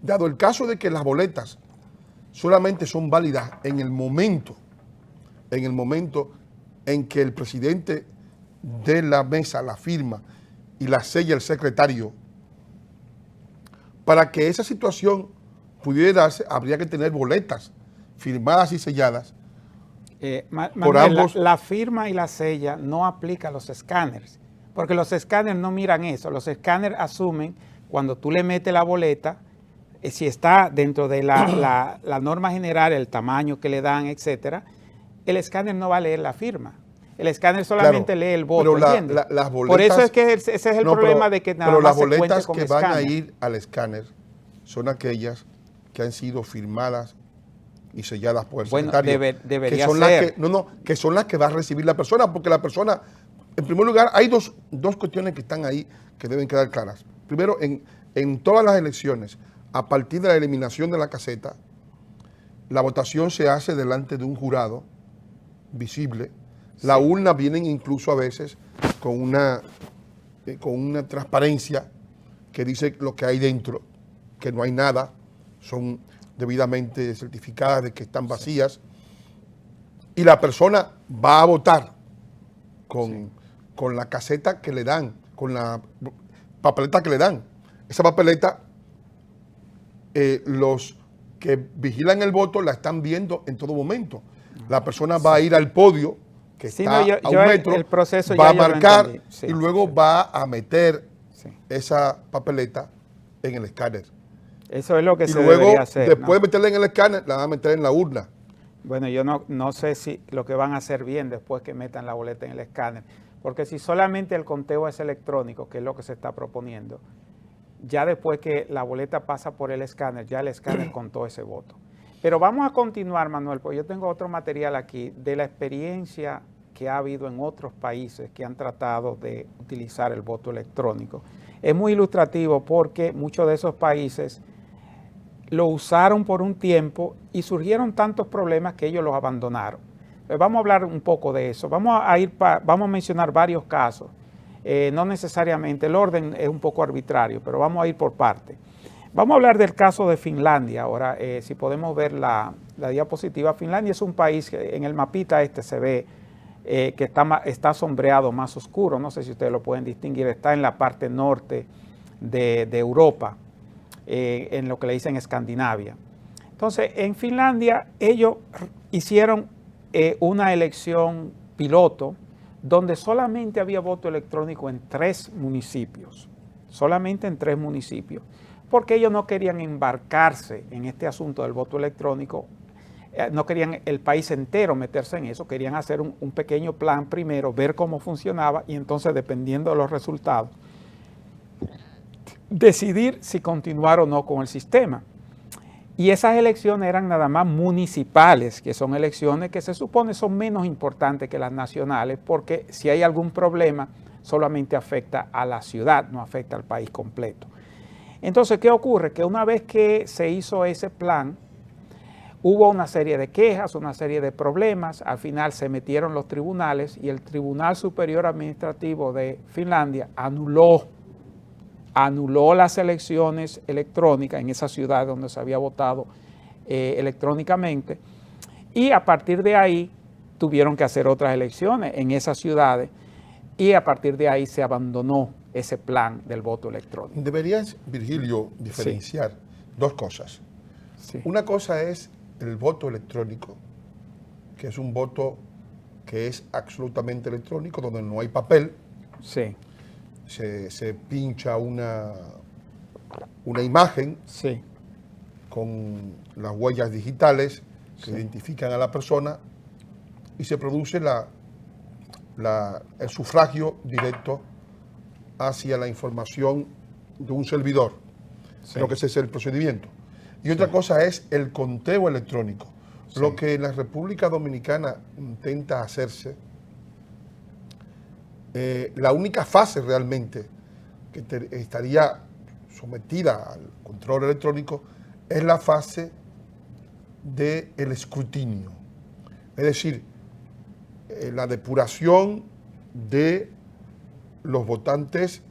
dado el caso de que las boletas solamente son válidas en el momento en que el presidente de la mesa la firma y la sella el secretario, para que esa situación pudiera darse, habría que tener boletas firmadas y selladas por Manuel, ambos. la firma y la sella no aplica a los escáneres, porque los escáneres no miran eso. Los escáneres asumen cuando tú le metes la boleta, si está dentro de la norma general, el tamaño que le dan, etcétera, el escáner no va a leer la firma. El escáner solamente lee el voto, pero ¿entiendes? las boletas, por eso es que ese es el problema de que nada pero más las se cuente boletas con que van a escáner. ir al escáner son aquellas que han sido firmadas y selladas por el Bueno, secretario. debería que son ser. que son las que va a recibir la persona, porque la persona, en primer lugar, hay dos cuestiones que están ahí que deben quedar claras. Primero, en todas las elecciones, a partir de la eliminación de la caseta, la votación se hace delante de un jurado visible. Las urnas vienen incluso a veces con una transparencia que dice lo que hay dentro, que no hay nada, son debidamente certificadas de que están vacías, y la persona va a votar con la caseta que le dan, con la papeleta que le dan. Esa papeleta, los que vigilan el voto la están viendo en todo momento. La persona va a ir al podio, que está a 1 metro, el proceso va a ya yo lo marcar entendí. Sí, y luego va a meter sí. esa papeleta en el escáner. Eso es lo que Y se luego, debería hacer, después ¿no? de meterla en el escáner, la van a meter en la urna. Bueno, yo no sé si lo que van a hacer bien después que metan la boleta en el escáner, porque si solamente el conteo es electrónico, que es lo que se está proponiendo, ya después que la boleta pasa por el escáner, ya el escáner contó ese voto. Pero vamos a continuar, Manuel, porque yo tengo otro material aquí de la experiencia que ha habido en otros países que han tratado de utilizar el voto electrónico. Es muy ilustrativo porque muchos de esos países lo usaron por un tiempo y surgieron tantos problemas que ellos los abandonaron. Vamos a hablar un poco de eso. Vamos a mencionar varios casos. No necesariamente, el orden es un poco arbitrario, pero vamos a ir por parte. Vamos a hablar del caso de Finlandia ahora. Si podemos ver la diapositiva, Finlandia es un país que en el mapita se ve que está sombreado más oscuro. No sé si ustedes lo pueden distinguir. Está en la parte norte de Europa, en lo que le dicen Escandinavia. Entonces, en Finlandia ellos hicieron una elección piloto donde solamente había voto electrónico en 3 municipios, solamente en 3 municipios, porque ellos no querían embarcarse en este asunto del voto electrónico, no querían el país entero meterse en eso, querían hacer un pequeño plan primero, ver cómo funcionaba y entonces, dependiendo de los resultados, decidir si continuar o no con el sistema. Y esas elecciones eran nada más municipales, que son elecciones que se supone son menos importantes que las nacionales, porque si hay algún problema solamente afecta a la ciudad, no afecta al país completo. Entonces, ¿qué ocurre? Que una vez que se hizo ese plan, hubo una serie de quejas, una serie de problemas, al final se metieron los tribunales y el Tribunal Superior Administrativo de Finlandia anuló las elecciones electrónicas en esa ciudad donde se había votado electrónicamente, y a partir de ahí tuvieron que hacer otras elecciones en esas ciudades y a partir de ahí se abandonó ese plan del voto electrónico. Deberías, Virgilio, diferenciar dos cosas. Sí. Una cosa es el voto electrónico, que es un voto que es absolutamente electrónico, donde no hay papel. Sí. Se pincha una imagen Sí. con las huellas digitales que Sí. identifican a la persona y se produce el sufragio directo hacia la información de un servidor. Sí. Creo que ese es el procedimiento. Y otra cosa es el conteo electrónico. Sí. Lo que la República Dominicana intenta hacerse, la única fase realmente que estaría sometida al control electrónico es la fase del escrutinio. Es decir, la depuración de los votantes,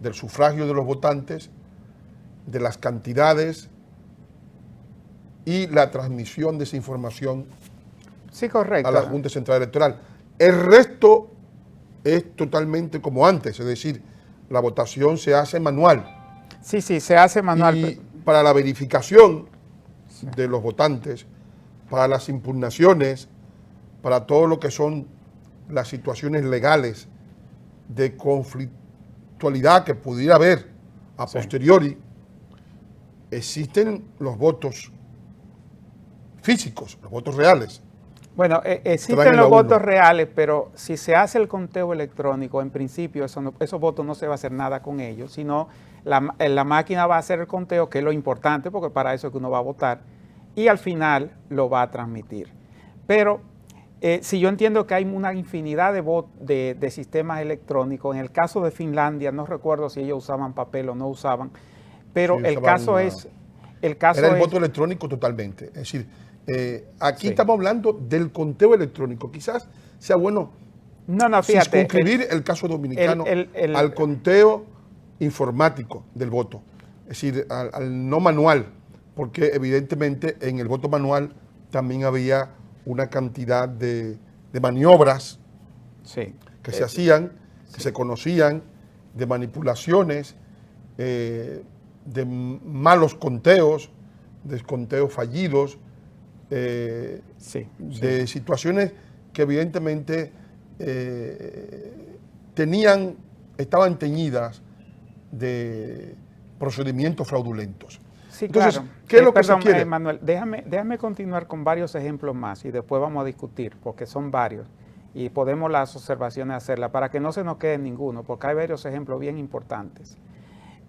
del sufragio de los votantes, de las cantidades y la transmisión de esa información Sí, correcto. a la Junta Central Electoral. El resto es totalmente como antes, es decir, la votación se hace manual. Sí, se hace manual. Y para la verificación de los votantes, para las impugnaciones, para todo lo que son las situaciones legales de conflictualidad que pudiera haber a posteriori, existen los votos físicos, los votos reales. Bueno, existen los votos reales, pero si se hace el conteo electrónico, en principio esos votos no se va a hacer nada con ellos, sino la máquina va a hacer el conteo, que es lo importante, porque para eso es que uno va a votar, y al final lo va a transmitir. Pero si yo entiendo que hay una infinidad de sistemas electrónicos, en el caso de Finlandia, no recuerdo si ellos usaban papel o no usaban, pero sí, el caso es... Era el voto electrónico totalmente, es decir, aquí estamos hablando del conteo electrónico. Quizás sea bueno circunscribir el caso dominicano al conteo informático del voto, es decir, al no manual, porque evidentemente en el voto manual también había una cantidad de maniobras que se hacían, que se conocían, de manipulaciones, de malos conteos, de conteos fallidos, de situaciones que evidentemente estaban teñidas de procedimientos fraudulentos. Sí, entonces, claro. ¿qué es lo que se quiere? Manuel, déjame continuar con varios ejemplos más y después vamos a discutir, porque son varios y podemos las observaciones hacerlas para que no se nos quede ninguno, porque hay varios ejemplos bien importantes.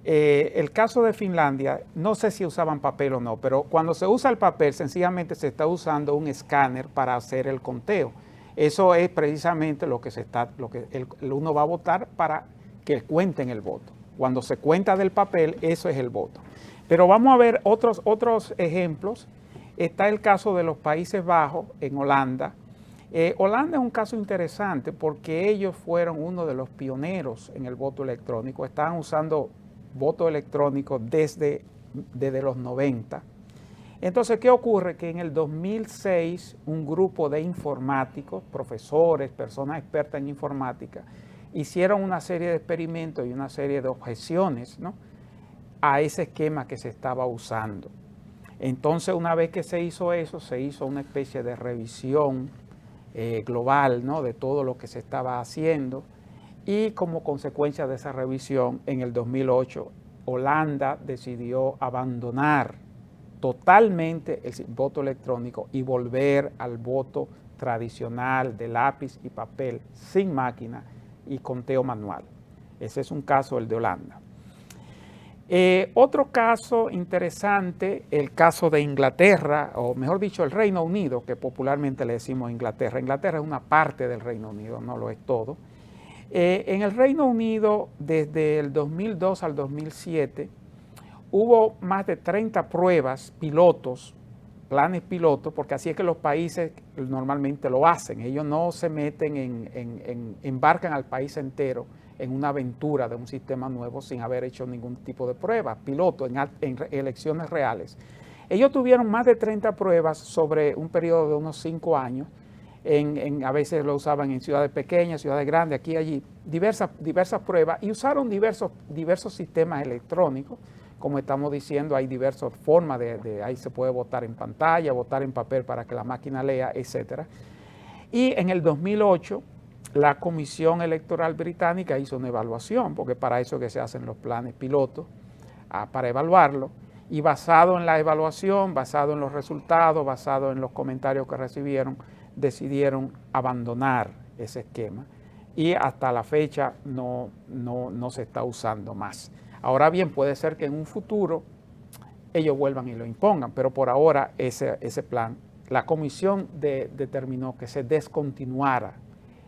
El caso de Finlandia, no sé si usaban papel o no, pero cuando se usa el papel, sencillamente se está usando un escáner para hacer el conteo. Eso es precisamente lo que uno va a votar para que cuenten el voto. Cuando se cuenta del papel, eso es el voto. Pero vamos a ver otros ejemplos. Está el caso de los Países Bajos en Holanda. Holanda es un caso interesante porque ellos fueron uno de los pioneros en el voto electrónico. Estaban usando voto electrónico desde los 90. Entonces, ¿qué ocurre? Que en el 2006 un grupo de informáticos, profesores, personas expertas en informática, hicieron una serie de experimentos y una serie de objeciones, ¿no?, a ese esquema que se estaba usando. Entonces, una vez que se hizo eso, se hizo una especie de revisión global, ¿no?, de todo lo que se estaba haciendo, y como consecuencia de esa revisión, en el 2008, Holanda decidió abandonar totalmente el voto electrónico y volver al voto tradicional de lápiz y papel, sin máquina y conteo manual. Ese es un caso, el de Holanda. Otro caso interesante, el caso de Inglaterra, o mejor dicho, el Reino Unido, que popularmente le decimos Inglaterra. Inglaterra es una parte del Reino Unido, no lo es todo. En el Reino Unido, desde el 2002 al 2007, hubo más de 30 pruebas, pilotos, planes pilotos, porque así es que los países normalmente lo hacen. Ellos no se meten embarcan al país entero en una aventura de un sistema nuevo sin haber hecho ningún tipo de prueba, piloto, en elecciones reales. Ellos tuvieron más de 30 pruebas sobre un periodo de unos 5 años. A veces lo usaban en ciudades pequeñas, ciudades grandes, aquí y allí, diversas pruebas, y usaron diversos sistemas electrónicos. Como estamos diciendo, hay diversas formas ahí se puede votar en pantalla, votar en papel para que la máquina lea, etc. Y en el 2008, la Comisión Electoral Británica hizo una evaluación, porque para eso es que se hacen los planes pilotos, para evaluarlo, y basado en la evaluación, basado en los resultados, basado en los comentarios que recibieron, decidieron abandonar ese esquema, y hasta la fecha no se está usando más. Ahora bien, puede ser que en un futuro ellos vuelvan y lo impongan, pero por ahora ese plan, la comisión determinó que se descontinuara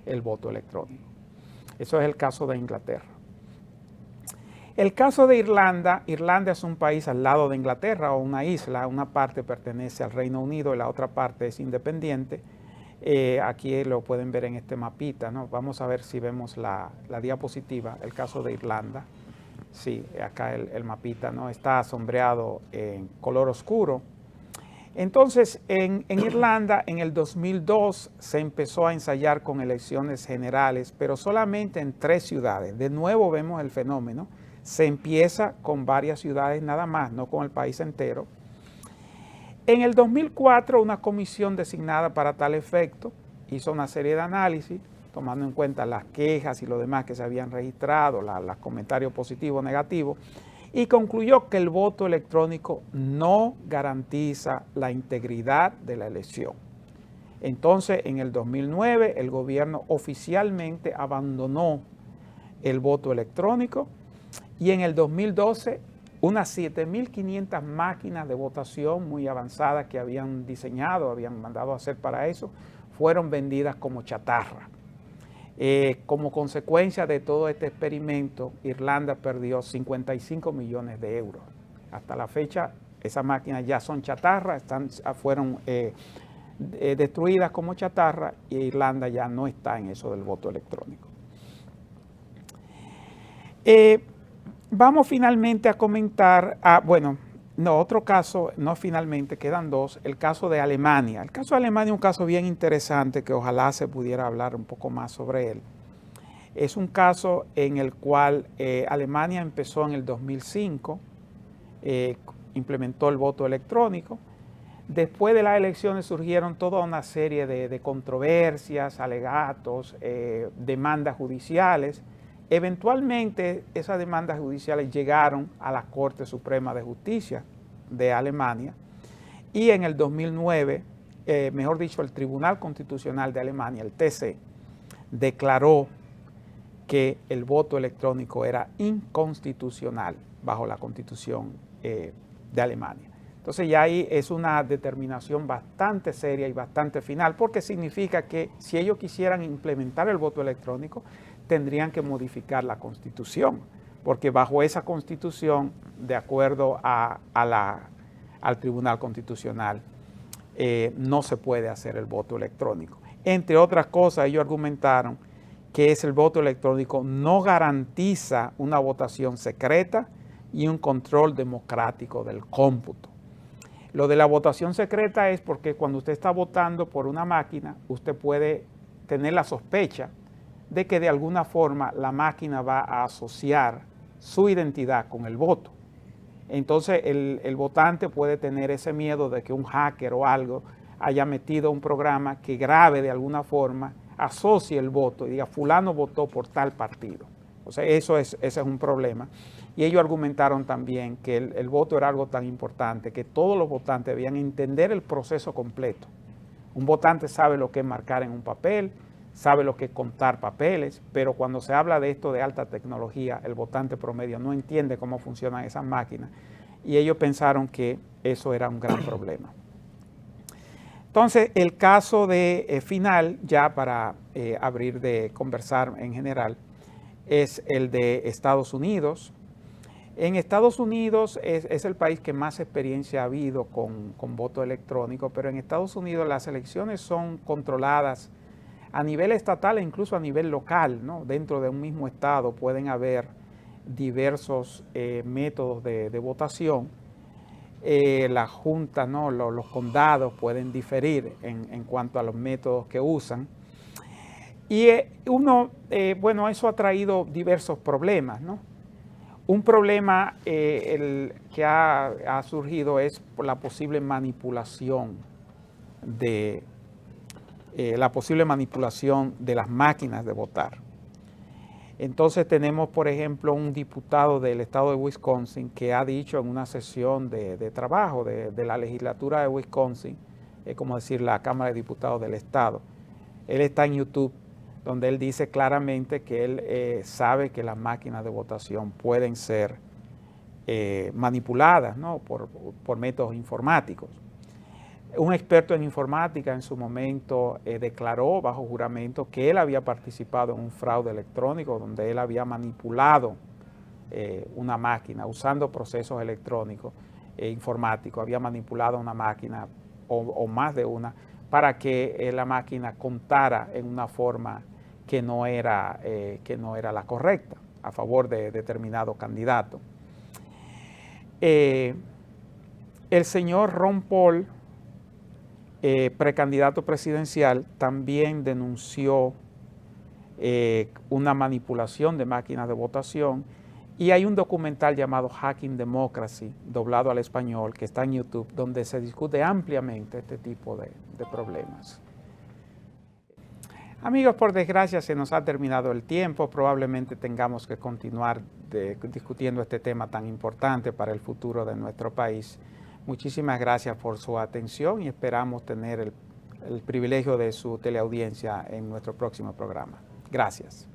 el voto electrónico. Eso es el caso de Inglaterra. El caso de Irlanda, Irlanda es un país al lado de Inglaterra, o una isla, una parte pertenece al Reino Unido y la otra parte es independiente. Aquí lo pueden ver en este mapita, ¿no? Vamos a ver si vemos la diapositiva, el caso de Irlanda. Sí, acá el mapita, ¿no?, está sombreado en color oscuro. Entonces, en Irlanda, en el 2002 se empezó a ensayar con elecciones generales, pero solamente en 3 ciudades. De nuevo vemos el fenómeno. Se empieza con varias ciudades nada más, no con el país entero. En el 2004, una comisión designada para tal efecto hizo una serie de análisis, tomando en cuenta las quejas y lo demás que se habían registrado, los comentarios positivos o negativos, y concluyó que el voto electrónico no garantiza la integridad de la elección. Entonces, en el 2009, el gobierno oficialmente abandonó el voto electrónico, y en el 2012, unas 7.500 máquinas de votación muy avanzadas que habían diseñado, habían mandado a hacer para eso, fueron vendidas como chatarra. Como consecuencia de todo este experimento, Irlanda perdió 55 millones de euros. Hasta la fecha, esas máquinas ya son chatarra, fueron destruidas como chatarra, y Irlanda ya no está en eso del voto electrónico. Vamos finalmente a comentar, otro caso, no finalmente, quedan 2, el caso de Alemania. El caso de Alemania es un caso bien interesante que ojalá se pudiera hablar un poco más sobre él. Es un caso en el cual Alemania empezó en el 2005, implementó el voto electrónico. Después de las elecciones surgieron toda una serie de controversias, alegatos, demandas judiciales. Eventualmente esas demandas judiciales llegaron a la Corte Suprema de Justicia de Alemania, y en el 2009, el Tribunal Constitucional de Alemania, el TC, declaró que el voto electrónico era inconstitucional bajo la Constitución de Alemania. Entonces ya ahí es una determinación bastante seria y bastante final, porque significa que si ellos quisieran implementar el voto electrónico, tendrían que modificar la Constitución, porque bajo esa Constitución, de acuerdo al Tribunal Constitucional, no se puede hacer el voto electrónico. Entre otras cosas, ellos argumentaron que el voto electrónico no garantiza una votación secreta y un control democrático del cómputo. Lo de la votación secreta es porque cuando usted está votando por una máquina, usted puede tener la sospecha de que de alguna forma la máquina va a asociar su identidad con el voto. Entonces el votante puede tener ese miedo de que un hacker o algo haya metido un programa que grabe de alguna forma, asocie el voto y diga fulano votó por tal partido. O sea, ese es un problema. Y ellos argumentaron también que el voto era algo tan importante que todos los votantes debían entender el proceso completo. Un votante sabe lo que es marcar en un papel, sabe lo que es contar papeles, pero cuando se habla de esto de alta tecnología, el votante promedio no entiende cómo funcionan esas máquinas y ellos pensaron que eso era un gran problema. Entonces, el caso final, ya para abrir de conversar en general, es el de Estados Unidos. En Estados Unidos es el país que más experiencia ha habido con voto electrónico, pero en Estados Unidos las elecciones son controladas a nivel estatal e incluso a nivel local, ¿no? Dentro de un mismo estado pueden haber diversos métodos de votación. La junta, ¿no? Los condados pueden diferir en cuanto a los métodos que usan. Y bueno, eso ha traído diversos problemas, ¿no? Un problema que ha surgido es por la posible manipulación de las máquinas de votar. Entonces tenemos, por ejemplo, un diputado del estado de Wisconsin que ha dicho en una sesión de trabajo de la legislatura de Wisconsin, como decir, la Cámara de Diputados del estado. Él está en YouTube, donde él dice claramente que él sabe que las máquinas de votación pueden ser manipuladas, ¿no? por métodos informáticos. Un experto en informática en su momento declaró bajo juramento que él había participado en un fraude electrónico donde él había manipulado una máquina usando procesos electrónicos informáticos, había manipulado una máquina o más de una para que la máquina contara en una forma que no era la correcta a favor de determinado candidato. El señor Ron Paul, precandidato presidencial, también denunció una manipulación de máquinas de votación y hay un documental llamado Hacking Democracy, doblado al español, que está en YouTube, donde se discute ampliamente este tipo de problemas. Amigos, por desgracia se nos ha terminado el tiempo, probablemente tengamos que continuar discutiendo este tema tan importante para el futuro de nuestro país. Muchísimas gracias por su atención y esperamos tener el privilegio de su teleaudiencia en nuestro próximo programa. Gracias.